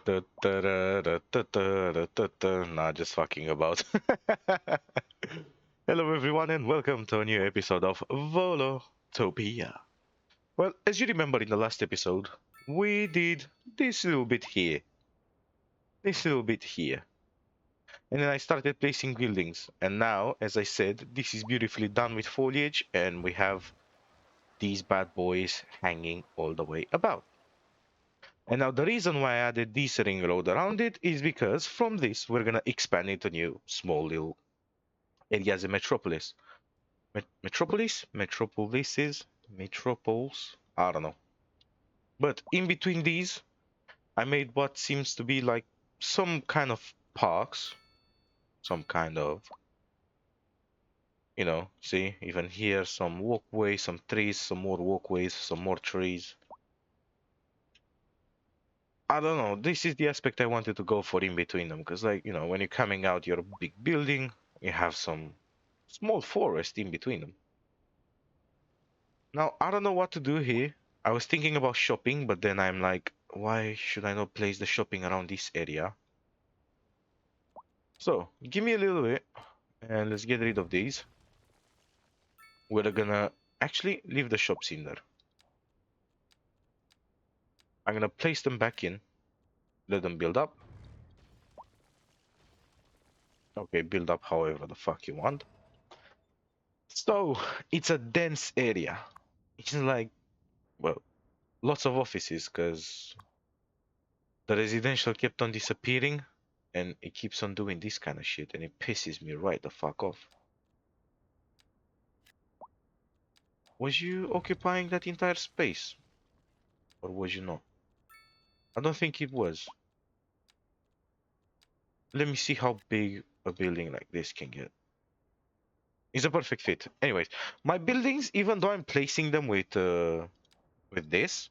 Nah, just fucking about. Hello, everyone, and welcome to a new episode of VoloTopia. Well, as you remember in the last episode, we did this little bit here, this little bit here, and then I started placing buildings. And now, as I said, this is beautifully done with foliage, and we have these bad boys hanging all the way about. And now the reason why I added this ring road around it is because from this we're gonna expand into new small little areas in Metropolis. Metropolises? Metropoles? I don't know. But in between these, I made what seems to be like some kind of parks. Some kind of, see, even here, some walkways, some trees, some more walkways, some more trees. I don't know. This is the aspect I wanted to go for in between them. Because, like, when you're coming out your big building, you have some small forest in between them. Now, I don't know what to do here. I was thinking about shopping, but then I'm like, why should I not place the shopping around this area? So, give me a little bit, and let's get rid of these. We're gonna actually leave the shops in there. I'm gonna place them back in, let them build up. Okay, build up however the fuck you want. So, it's a dense area. It's like, well, lots of offices, because the residential kept on disappearing, and it keeps on doing this kind of shit, and it pisses me right the fuck off. Was you occupying that entire space? Or was you not? I don't think it was. Let me see how big a building like this can get. It's a perfect fit. Anyways, my buildings, even though I'm placing them with this,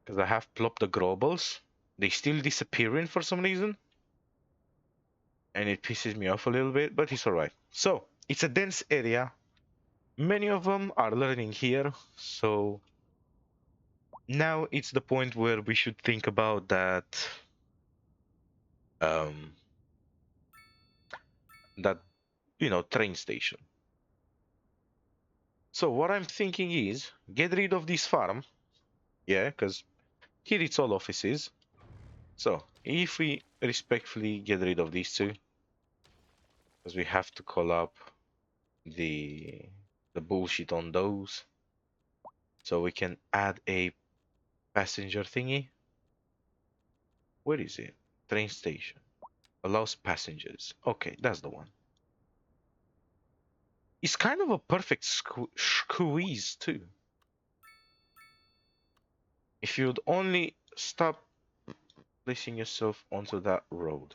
because I have plopped the globals, they still disappearing for some reason. And it pisses me off a little bit, but it's alright. So, it's a dense area. Many of them are learning here, so now it's the point where we should think about that um that train station. So what I'm thinking is get rid of this farm, yeah, because here it's all offices. So if we respectfully get rid of these two, because we have to call up the bullshit on those, so we can add a passenger thingy. Where is it? Train station allows passengers. Okay, that's the one. It's kind of a perfect squeeze too. If you'd only stop placing yourself onto that road.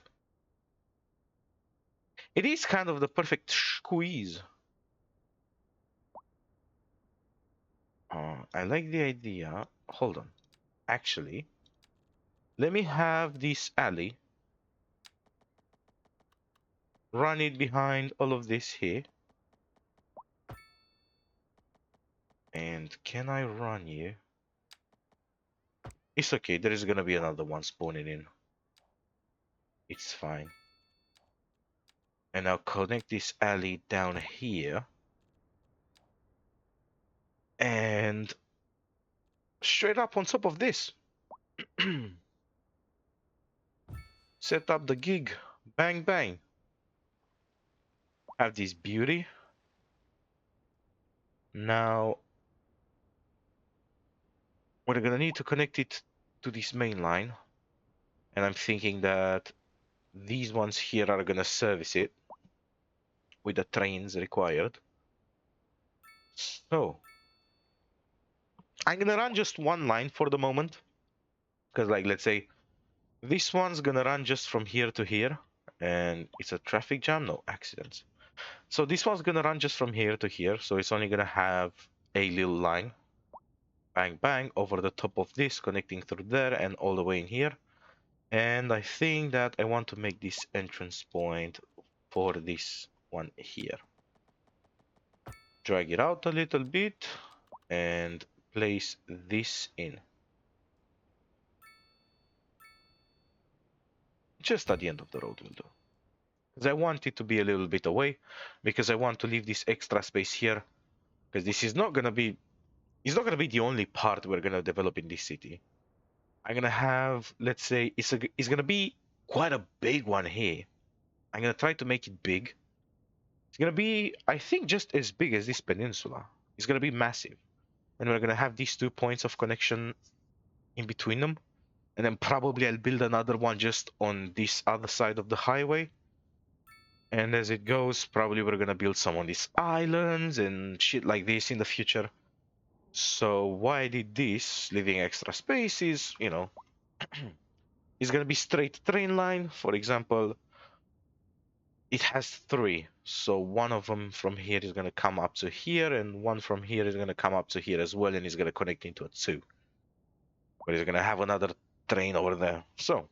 It is kind of the perfect squeeze. I like the idea. Hold on. Actually, let me have this alley. Run it behind all of this here. And can I run you? It's okay. There is gonna be another one spawning in. It's fine. And I'll connect this alley down here. And straight up on top of this. Set up the gig. Bang, bang. Have this beauty. Now, we're gonna need to connect it to this main line. And I'm thinking that these ones here are gonna service it with the trains required. So, I'm gonna run just one line for the moment. Because, like, let's say this one's gonna run just from here to here. And it's a traffic jam? No, accidents. So this one's gonna run just from here to here. So it's only gonna have a little line. Bang, bang, over the top of this, connecting through there and all the way in here. And I think that I want to make this entrance point for this one here. Drag it out a little bit and place this in. just at the end of the road will do. Because I want it to be a little bit away, because I want to leave this extra space here, because this is not gonna be, it's not gonna be the only part we're gonna develop in this city. I'm gonna have, let's say, it's gonna be quite a big one here. I'm gonna try to make it big. It's gonna be, I think, just as big as this peninsula. It's gonna be massive, and we're gonna have these 2 points of connection in between them, and then probably I'll build another one just on this other side of the highway. And as it goes, probably we're gonna build some on these islands and shit like this in the future. So why I did this, leaving extra space, is, you know, it's gonna be straight train line. For example, it has 3, so one of them from here is gonna come up to here, and one from here is gonna come up to here as well, and it's gonna connect into a 2. But it's gonna have another train over there. So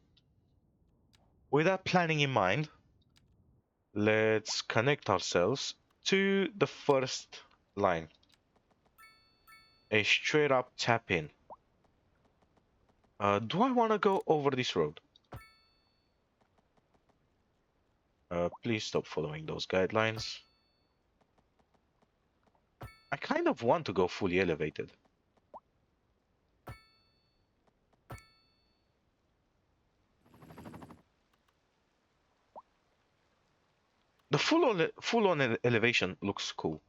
with that planning in mind, let's connect ourselves to the first line. A straight up tap in. Do I want to go over this road? Please stop following those guidelines. I kind of want to go fully elevated. The full-on elevation looks cool.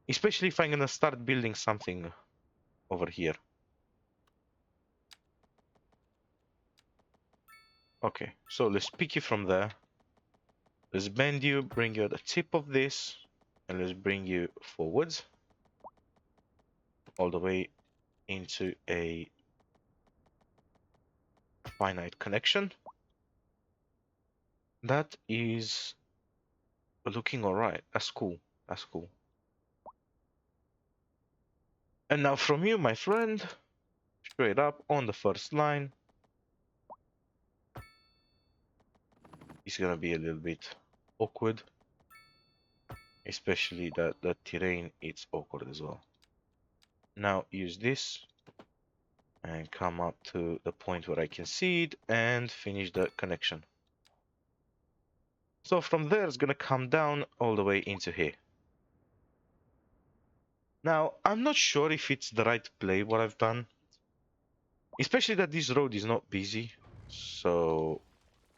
Especially if I'm gonna start building something over here. Okay, so let's pick you from there. Let's bend you, bring you at the tip of this, and let's bring you forwards. All the way into a finite connection. That is looking alright. That's cool. That's cool. And now from you, my friend, straight up on the first line. It's gonna be a little bit awkward. Especially that the terrain, it's awkward as well. Now use this and come up to the point where I can see it and finish the connection. So from there, it's gonna come down all the way into here. Now, I'm not sure if it's the right play what I've done. Especially that this road is not busy. So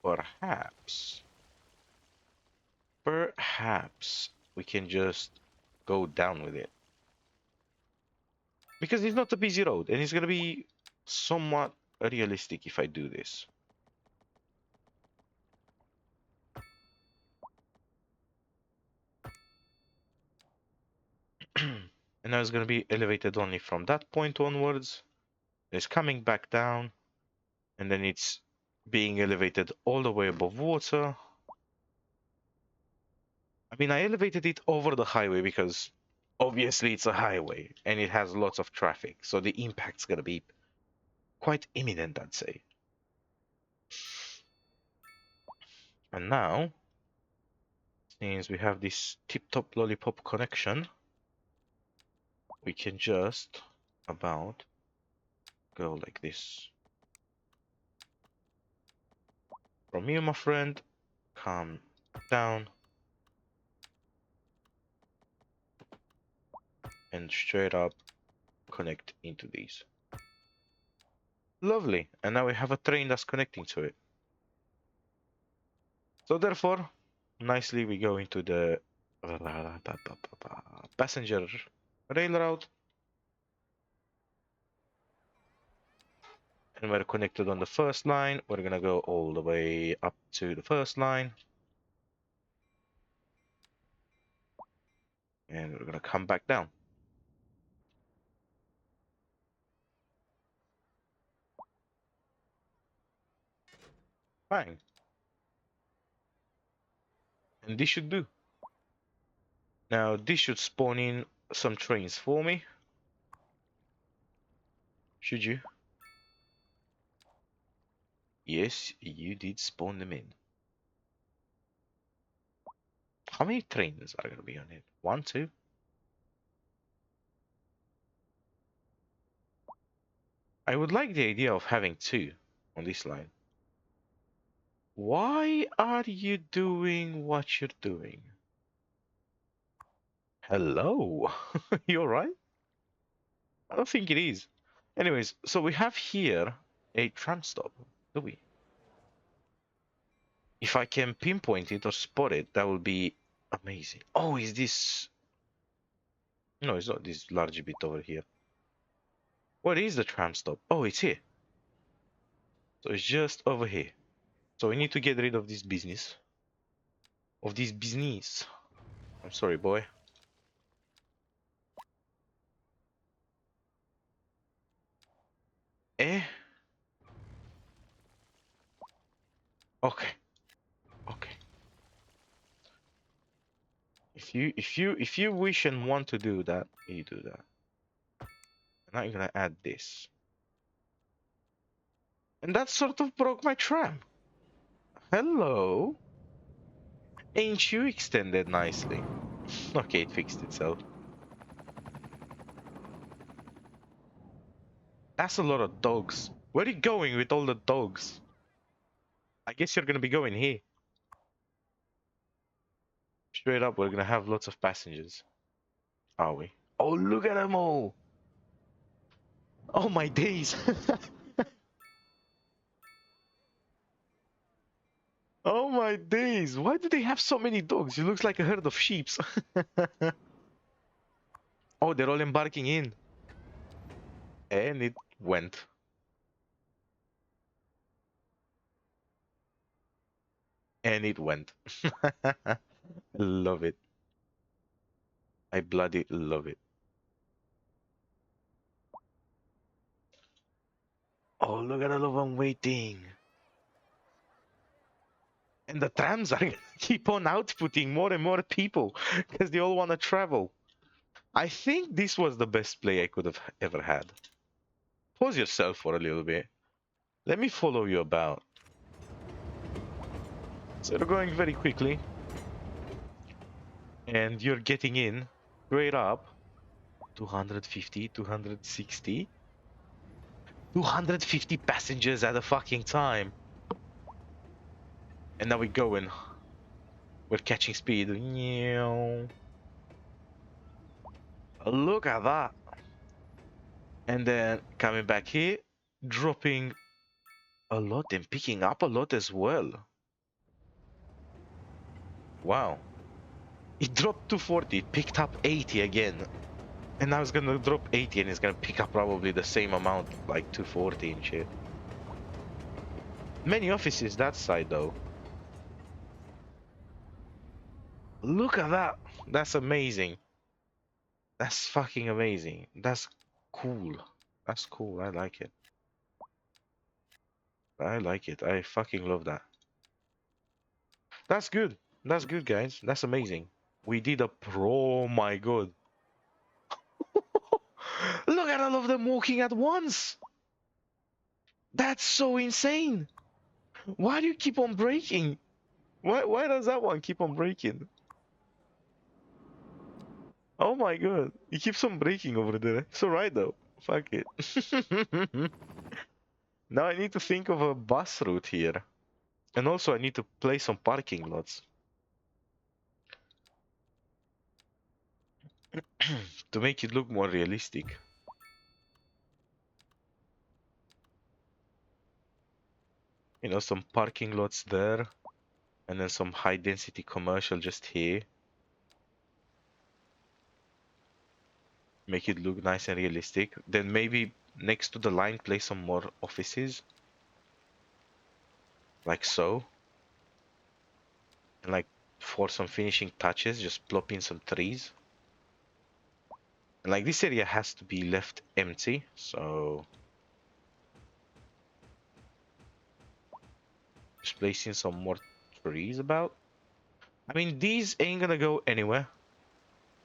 perhaps we can just go down with it. Because it's not a busy road, and it's gonna be somewhat realistic if I do this. And now it's gonna be elevated only from that point onwards. It's coming back down, and then it's being elevated all the way above water. I mean, I elevated it over the highway because obviously it's a highway and it has lots of traffic, so the impact's gonna be quite imminent, I'd say. And now, since we have this tip-top lollipop connection, we can just about go like this. From here, my friend, come down and straight up connect into these. Lovely. And now we have a train that's connecting to it. So therefore, nicely we go into the passenger railroad. And we're connected on the first line. We're gonna go all the way up to the first line. And we're gonna come back down. Fine. And this should do. Now this should spawn in some trains for me. Should you? Yes, you did spawn them in. How many trains are gonna be on it? 1, 2? I would like the idea of having 2 on this line. Why are you doing what you're doing? Hello? You alright? I don't think it is. Anyways, so we have here a tram stop, do we? If I can pinpoint it or spot it, that would be amazing. Oh, is this... No, it's not this large bit over here. What is the tram stop? Oh, it's here. So it's just over here. So we need to get rid of this business. Of this business. I'm sorry, boy. Eh? Okay. Okay. If you wish and want to do that, you do that. And I'm gonna add this. And that sort of broke my tram. Hello? Ain't you extended nicely? Okay, it fixed itself. That's a lot of dogs. Where are you going with all the dogs? I guess you're gonna be going here. Straight up, we're gonna have lots of passengers. Are we? Oh, look at them all! Oh my days! Oh my days! Why do they have so many dogs? It looks like a herd of sheep. Oh, they're all embarking in. And it went. And it went. Love it. I bloody love it. Oh, look at all of them waiting. And the trams are gonna keep on outputting more and more people because they all want to travel. I think this was the best play I could have ever had. Pause yourself for a little bit. Let me follow you about. So you're going very quickly. And you're getting in straight up. 250, 260. 250 passengers at a fucking time. And now we're going. We're catching speed. Look at that. And then coming back here, dropping a lot and picking up a lot as well. Wow. It dropped 240, picked up 80 again. And now it's gonna drop 80 and it's gonna pick up probably the same amount, like 240 and shit. Many offices that side though. Look at that. That's amazing. That's fucking amazing. That's cool. That's cool. I like it. I like it. I fucking love that. That's good. That's good, guys. That's amazing. We did a pro. Oh my god. Look at all of them walking at once. That's so insane. Why do you keep on braking? Why does that one keep on braking? Oh my god. He keeps on braking over there. It's alright though. Fuck it. Now I need to think of a bus route here. And also I need to place some parking lots. To make it look more realistic. You know, some parking lots there. And then some high density commercial just here. Make it look nice and realistic. Then maybe next to the line place some more offices. Like so. And like for some finishing touches, just plop in some trees. And like this area has to be left empty, so just placing some more trees about. I mean, these ain't gonna go anywhere,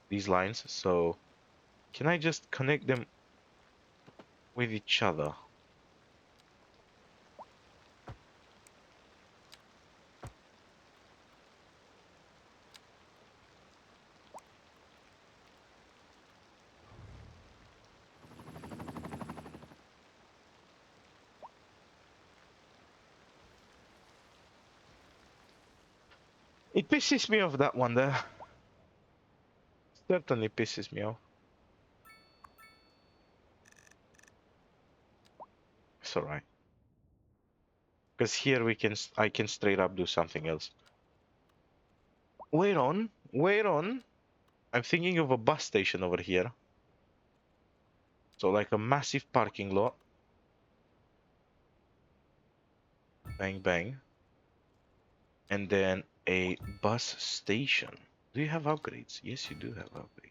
these lines, so can I just connect them with each other? It pisses me off, that one there. Certainly pisses me off. It's alright. Because here I can straight up do something else. Wait on, wait on. I'm thinking of a bus station over here. So like a massive parking lot. Bang, bang. And then a bus station. Do you have upgrades? Yes, you do have upgrades.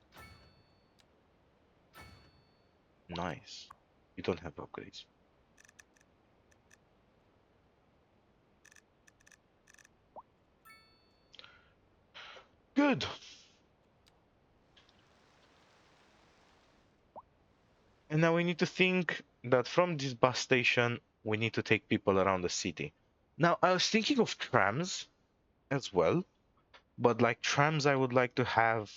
Nice. You don't have upgrades. Good. And now we need to think that from this bus station, we need to take people around the city. Now, I was thinking of trams as well, but like trams, I would like to have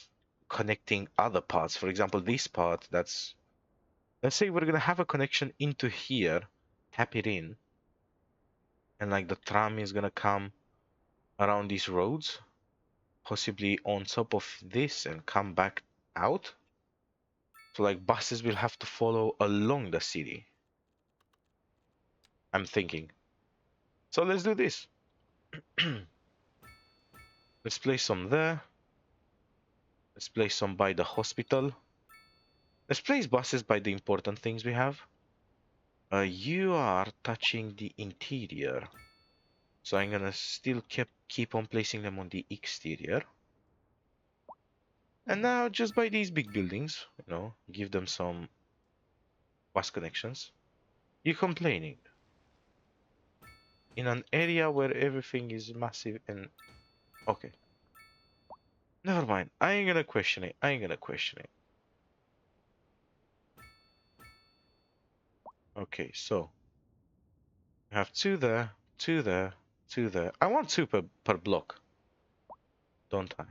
connecting other parts. For example, this part, that's, let's say we're going to have a connection into here, tap it in, and like the tram is going to come around these roads, possibly on top of this and come back out. So like buses will have to follow along the city. I'm thinking. So let's do this. Let's place some there. Let's place some by the hospital. Let's place buses by the important things we have. You are touching the interior. So I'm gonna still keep on placing them on the exterior. And now just by these big buildings, you know, give them some bus connections. You're complaining. In an area where everything is massive and... Okay. Never mind. I ain't gonna question it. I ain't gonna question it. Okay, so... I have two there, two there, two there. I want two per block. Don't I?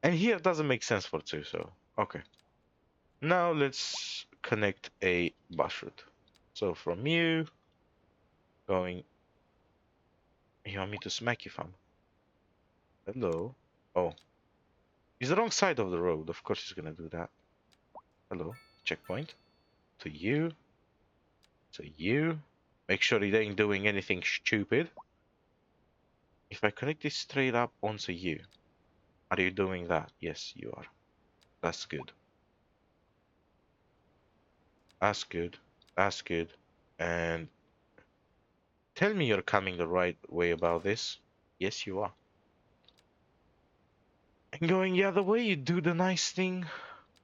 And here it doesn't make sense for two, so... Okay. Now let's connect a bus route. So from you... Going... You want me to smack you, fam? Hello? Oh. He's the wrong side of the road. Of course he's gonna do that. Hello? Checkpoint. To you. To you. Make sure he ain't doing anything stupid. If I connect this straight up onto you, are you doing that? Yes, you are. That's good. That's good. That's good. And tell me you're coming the right way about this. Yes, you are. And going the other way, you do the nice thing.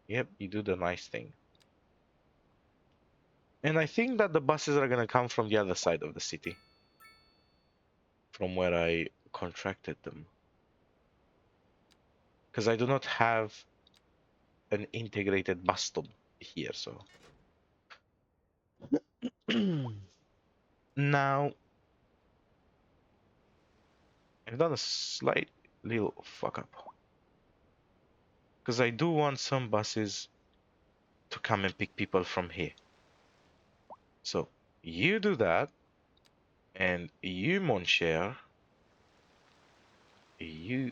Yep, you do the nice thing. And I think that the buses are gonna come from the other side of the city. From where I contracted them. Because I do not have an integrated bus stop here, so... Now... I've done a slight little fuck up. Because I do want some buses to come and pick people from here. So, you do that. And you, mon cher, you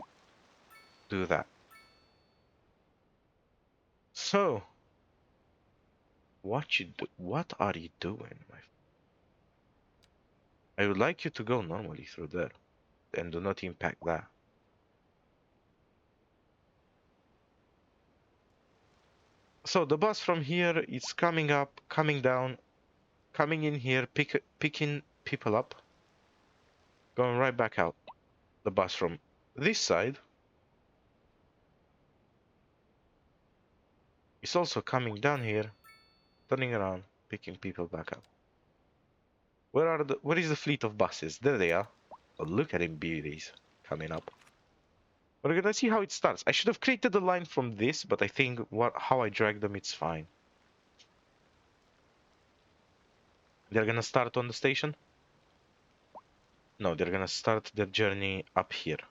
do that. So, what are you doing, my friend? I would like you to go normally through there. And do not impact that. So the bus from here is coming up, coming down, coming in here, picking people up, going right back out. The bus from this side is also coming down here, turning around, picking people back up. Where is the fleet of buses? There they are. Oh, look at him, beauties, coming up. We're gonna see how it starts. I should have created the line from this, but I think how I drag them, it's fine. They're gonna start on the station? No, they're gonna start their journey up here.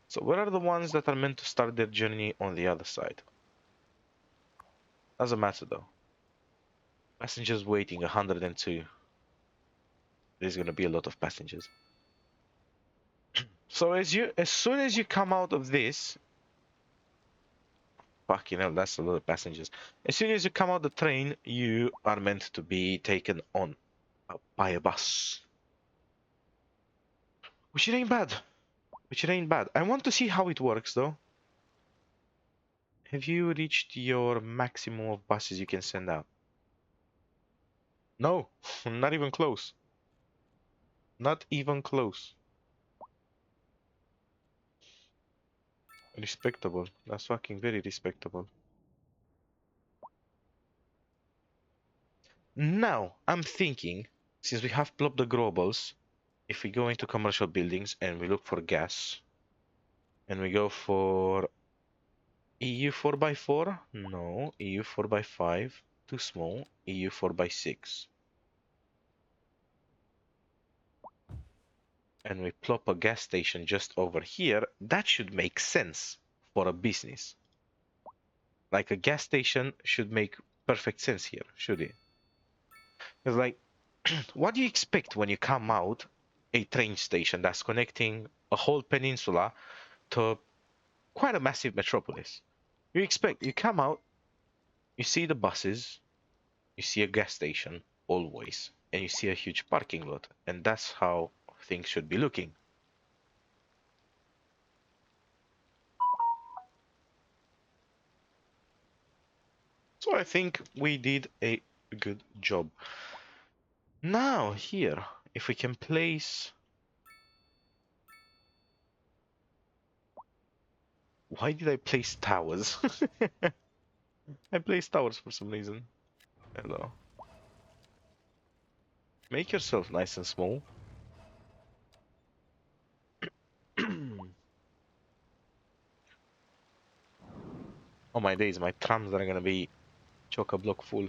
So where are the ones that are meant to start their journey on the other side? Doesn't matter though. Passengers waiting, 102. there's gonna be a lot of passengers. So as soon as you come out of this, fucking hell, that's a lot of passengers. As soon as you come out the train, you are meant to be taken on by a bus. Which it ain't bad. Which it ain't bad. I want to see how it works though. Have you reached your maximum of buses you can send out? No, not even close. Not even close. Respectable. That's fucking very respectable. Now, I'm thinking, since we have plopped the globals, if we go into commercial buildings and we look for gas, and we go for EU 4x4? No, EU 4x5, too small. EU 4x6. And we plop a gas station just over here, that should make sense for a business. Like a gas station should make perfect sense here, should it? It's like, what do you expect when you come out a train station that's connecting a whole peninsula to quite a massive metropolis? You come out, you see the buses, you see a gas station, always, and you see a huge parking lot, and that's how things should be looking. So I think we did a good job. Now here, if we can place... Why did I place towers? I placed towers for some reason. Hello. Make yourself nice and small. Oh my days, my trams are gonna be chock-a-block full.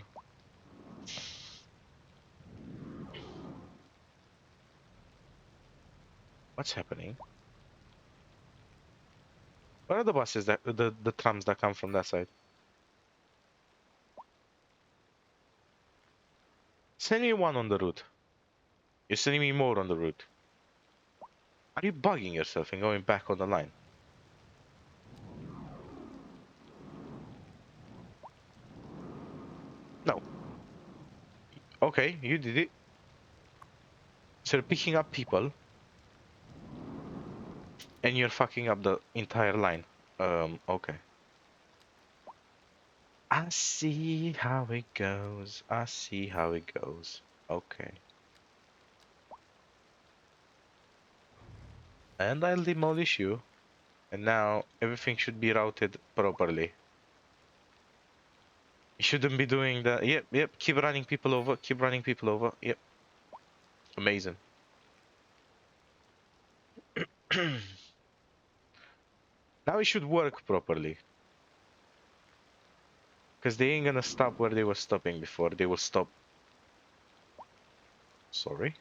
What's happening? Where are the buses that the trams that come from that side? Send me one on the route. You're sending me more on the route. Are you bugging yourself and going back on the line? No. Okay, you did it. So you're picking up people and you're fucking up the entire line. Okay. I see how it goes. I see how it goes. Okay. And I'll demolish you. And now everything should be routed properly. You shouldn't be doing that. Yep, yep. Keep running people over. Keep running people over. Yep. Amazing. Now it should work properly. Because they ain't gonna stop where they were stopping before. They will stop. Sorry.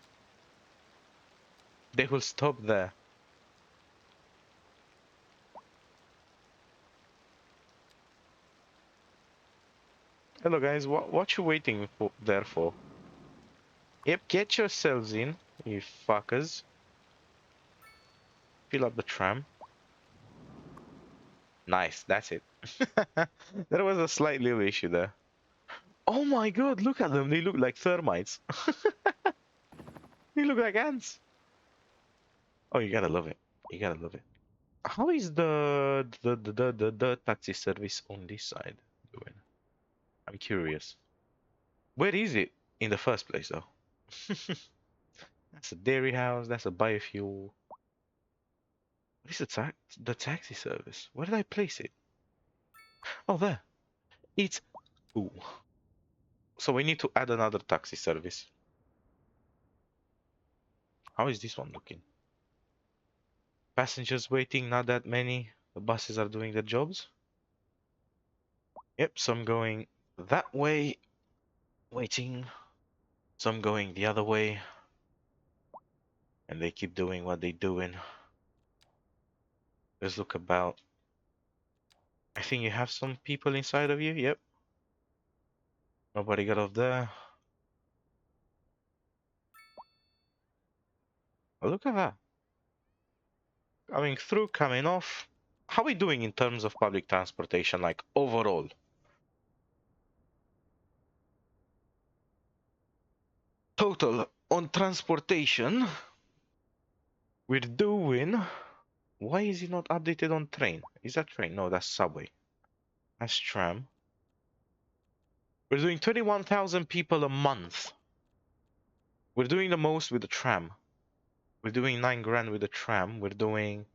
They will stop there. Hello guys, what you waiting for there for? Yep, get yourselves in, you fuckers. Fill up the tram. Nice, that's it. There was a slight little issue there. Oh my god, look at them. They look like termites. They look like ants. Oh, you gotta love it. You gotta love it. How is the taxi service on this side doing? I'm curious. Where is it in the first place, though? That's a dairy house. That's a biofuel. What is the taxi service? Where did I place it? Oh, there. It's... Ooh. So we need to add another taxi service. How is this one looking? Passengers waiting, not that many. The buses are doing their jobs. Yep, some going that way, waiting. Some going the other way. And they keep doing what they're doing. Let's look about. I think you have some people inside of you. Yep. Nobody got off there. Oh, look at that. Coming through, coming off. How are we doing in terms of public transportation, like overall? Total on transportation, we're doing. Why is it not updated on train? Is that train? No, that's subway. That's tram. We're doing 21,000 people a month. We're doing the most with the tram. We're doing 9 grand with the tram. We're doing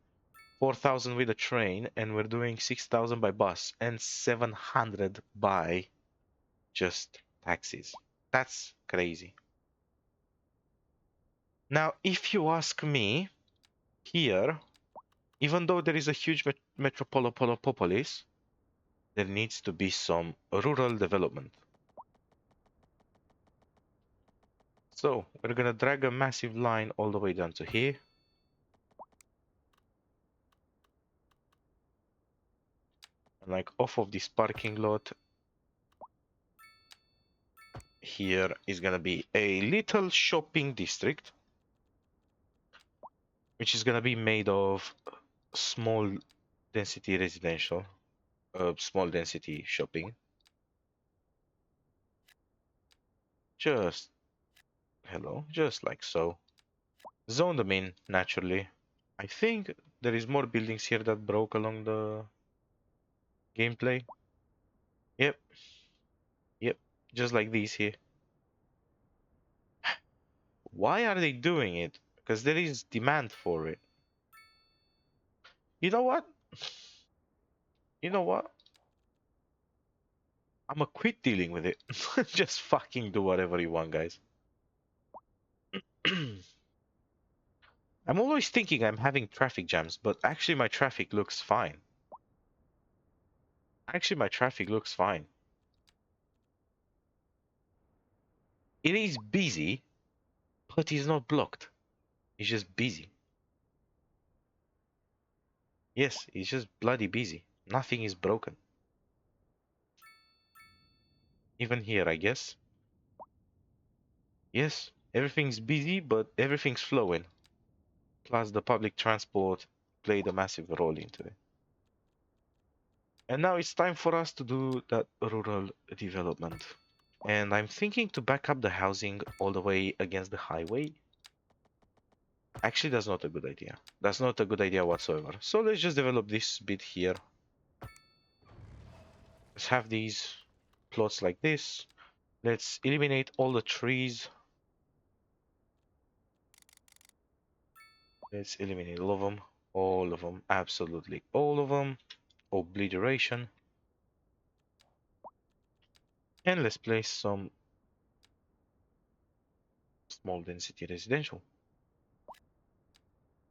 4,000 with the train, and we're doing 6,000 by bus and 700 by just taxis. That's crazy. Now, if you ask me, here, even though there is a huge metropolis, there needs to be some rural development. So we're gonna drag a massive line all the way down to here. And like off of this parking lot, here is gonna be a little shopping district, which is gonna be made of small density residential, small density shopping. Just, hello, just like so. Zone them in naturally. I think there is more buildings here that broke along the gameplay. Yep, yep, just like these here. Why are they doing it? Because there is demand for it. You know what? You know what? I'ma quit dealing with it. Just fucking do whatever you want, guys. I'm always thinking I'm having traffic jams, but actually my traffic looks fine. Actually, my traffic looks fine. It is busy, but it's not blocked. It's just busy. Yes, it's just bloody busy. Nothing is broken. Even here, I guess. Yes, everything's busy, but everything's flowing. Plus, the public transport played a massive role into it. And now it's time for us to do that rural development. And I'm thinking to back up the housing all the way against the highway. Actually, that's not a good idea. That's not a good idea whatsoever. So let's just develop this bit here. Let's have these plots like this. Let's eliminate all the trees. Let's eliminate all of them. All of them. Absolutely all of them. Obliteration. And let's place some small density residential.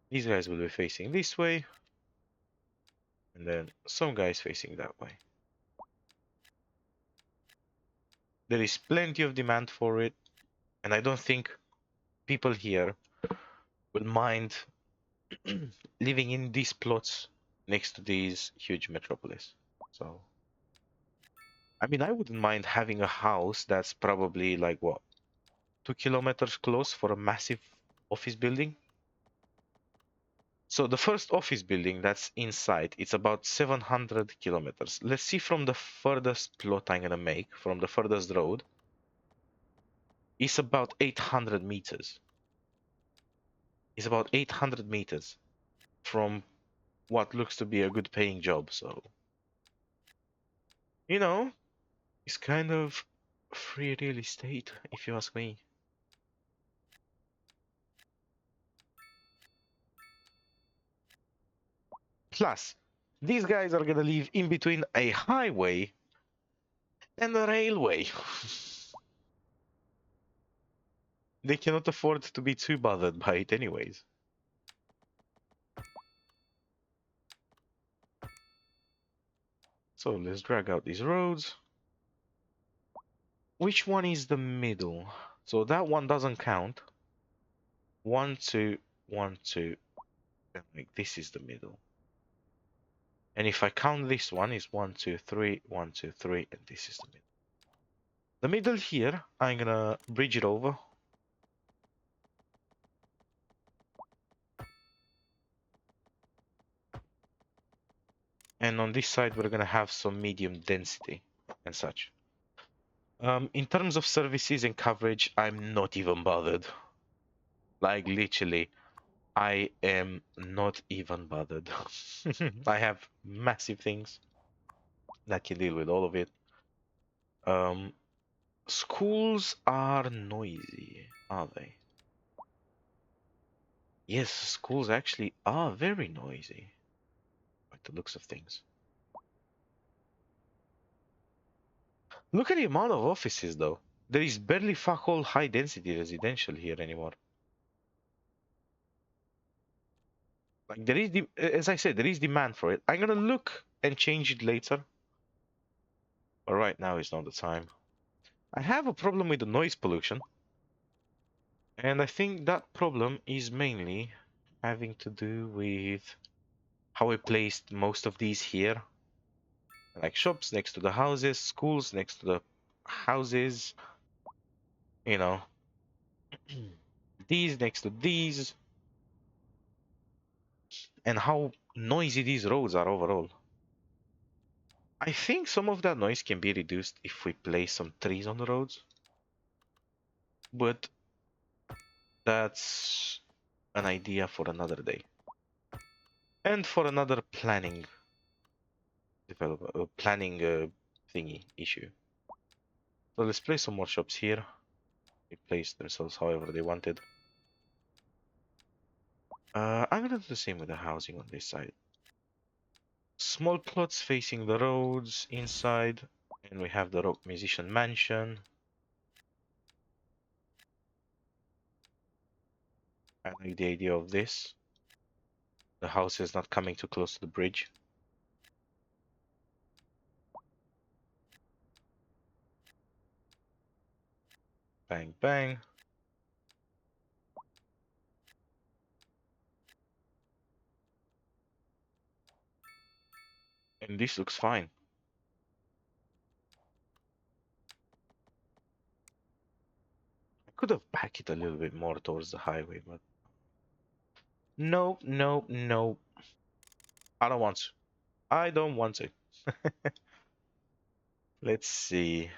These guys will be facing this way. And then some guys facing that way. There is plenty of demand for it. And I don't think people here will mind living in these plots next to these huge metropolis. So, I mean, I wouldn't mind having a house that's probably like what, 2 kilometers close for a massive office building. So the first office building that's inside, it's about 700 kilometers. Let's see from the furthest plot I'm gonna make, from the furthest road, it's about 800 meters. It's about 800 meters from what looks to be a good paying job. So, you know, it's kind of free real estate, if you ask me. Plus, these guys are gonna live in between a highway and a railway. They cannot afford to be too bothered by it anyways. So let's drag out these roads. Which one is the middle? So that one doesn't count. 1, 2, 1, 2. And like this is the middle. And if I count this one, is 1, 2, 3, 1, 2, 3, and this is the middle. The middle here, I'm gonna bridge it over. And on this side, we're gonna have some medium density and such. In terms of services and coverage, I'm not even bothered. Like literally, I am not even bothered. I have massive things that can deal with all of it. Um, Schools are noisy, are they? Yes, schools actually are very noisy, by the looks of things. Look at the amount of offices, though. There is barely fuck all high density residential here anymore. Like there is, as I said, there is demand for it. I'm gonna look and change it later, but right now is not the time. I have a problem with the noise pollution, and I think that problem is mainly having to do with how I placed most of these here. Like shops next to the houses, schools next to the houses, you know, these next to these, and how noisy these roads are overall. I think some of that noise can be reduced if we place some trees on the roads, but that's an idea for another day and for another planning thingy issue. So let's place some more shops here. They place themselves however they wanted. I'm gonna do the same with the housing on this side. Small plots facing the roads inside, and we have the rock musician mansion. I like the idea of this. The house is not coming too close to the bridge. Bang, bang. And this looks fine. I could have backed it a little bit more towards the highway, but no, no, no. I don't want to. I don't want to. Let's see.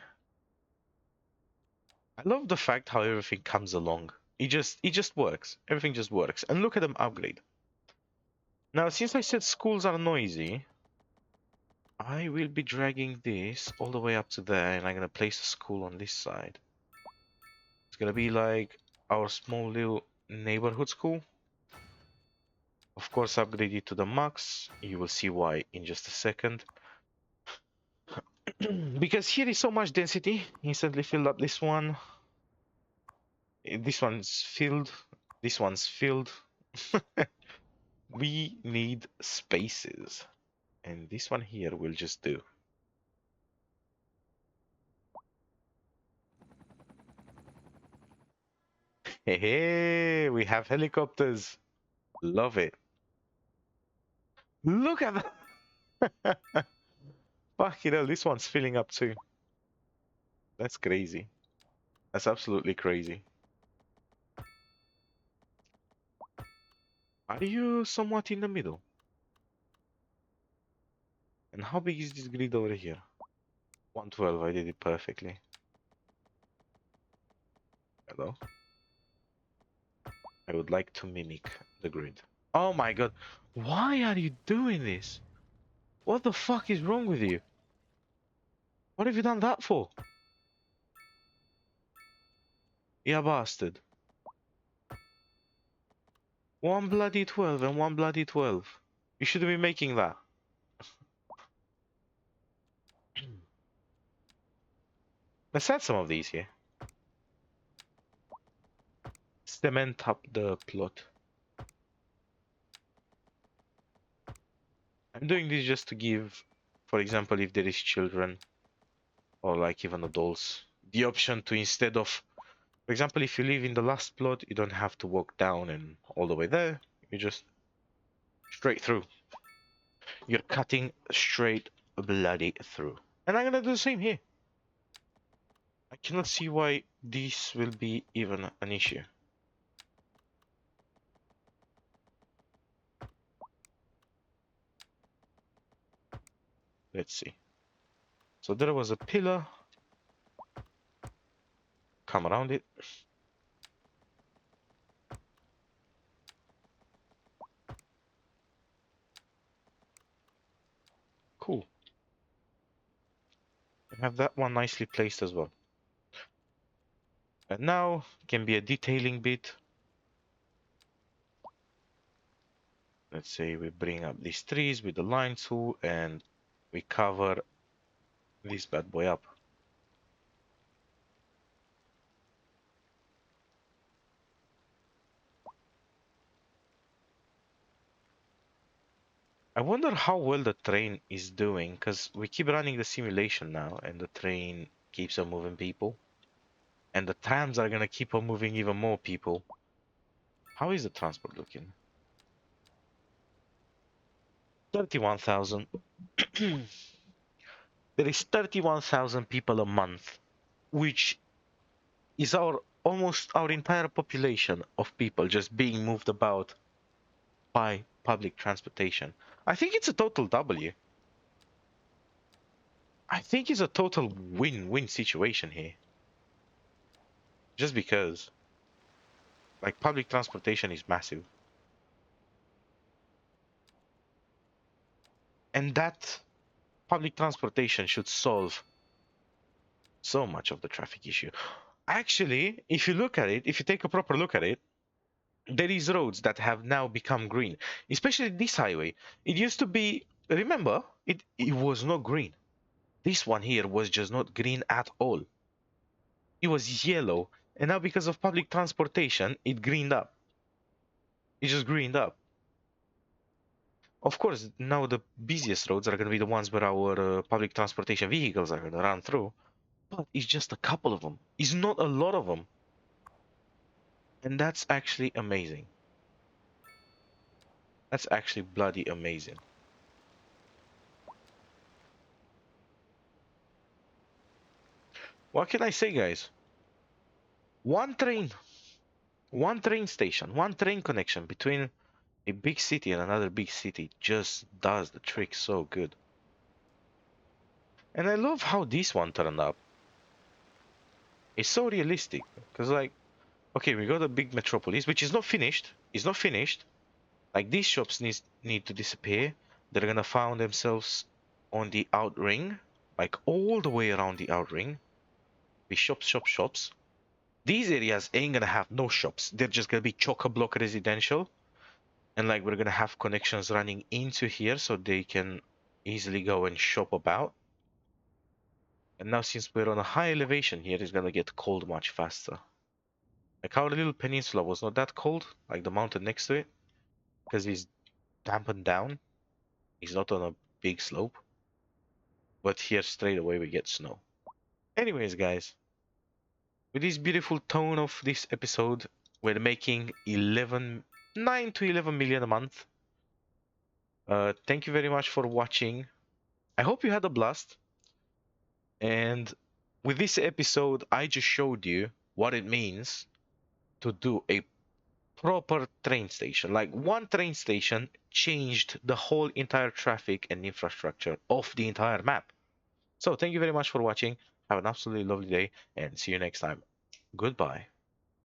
I love the fact how everything comes along. It just works. Everything just works. And look at them upgrade. Now, since I said schools are noisy, I will be dragging this all the way up to there, and I'm gonna place a school on this side. It's gonna be like our small little neighborhood school. Of course, upgrade it to the max. You will see why in just a second. Because here is so much density. Instantly filled up this one. This one's filled. This one's filled. We need spaces. And this one here will just do. Hey, hey, we have helicopters. Love it. Look at that. Fucking hell, this one's filling up too. That's crazy. That's absolutely crazy. Are you somewhat in the middle? And how big is this grid over here? 112, I did it perfectly. Hello? I would like to mimic the grid. Oh my god. Why are you doing this? What the fuck is wrong with you? What have you done that for? Yeah, bastard. One bloody 12 and one bloody 12. You shouldn't be making that. Let's add some of these here. Cement up the plot. I'm doing this just to give, for example, if there is children or like even adults, the option to instead of, for example, if you live in the last plot, you don't have to walk down and all the way there. You just straight through. You're cutting straight bloody through. And I'm gonna do the same here. I cannot see why this will be even an issue. Let's see. So there was a pillar. Come around it. Cool. We have that one nicely placed as well. And now can be a detailing bit. Let's say we bring up these trees with the line tool and we cover this bad boy up. I wonder how well the train is doing, because we keep running the simulation now and the train keeps on moving people. And the trams are gonna keep on moving even more people. How is the transport looking? 31,000. There is 31,000 people a month, which is our almost our entire population of people just being moved about by public transportation. I think it's a total W. I think it's a total win-win situation here. Just because, like, public transportation is massive. And that public transportation should solve so much of the traffic issue. Actually, if you look at it, if you take a proper look at it, there is roads that have now become green, especially this highway. It used to be, remember, it was not green. This one here was just not green at all. It was yellow, and now because of public transportation, it greened up. It just greened up. Of course, now the busiest roads are going to be the ones where our public transportation vehicles are going to run through. But it's just a couple of them. It's not a lot of them. And that's actually amazing. That's actually bloody amazing. What can I say, guys? One train, one train station, one train connection between a big city and another big city just does the trick so good. And I love how this one turned up. It's so realistic. Because, like, okay, we got a big metropolis, which is not finished. It's not finished. Like, these shops need to disappear. They're gonna find themselves on the outring, like all the way around the outring. Be shops, shops, shops. These areas ain't gonna have no shops. They're just gonna be chock-a-block residential. And like we're gonna have connections running into here so they can easily go and shop about. And now since we're on a high elevation here, it's gonna get cold much faster. Like our little peninsula was not that cold, like the mountain next to it, because it's dampened down. It's not on a big slope. But here straight away we get snow. Anyways, guys, with this beautiful tone of this episode, we're making 9 to 11 million a month. Thank you very much for watching. I hope you had a blast. And with this episode, I just showed you what it means to do a proper train station. Like one train station changed the whole entire traffic and infrastructure of the entire map. So thank you very much for watching. Have an absolutely lovely day and see you next time. Goodbye.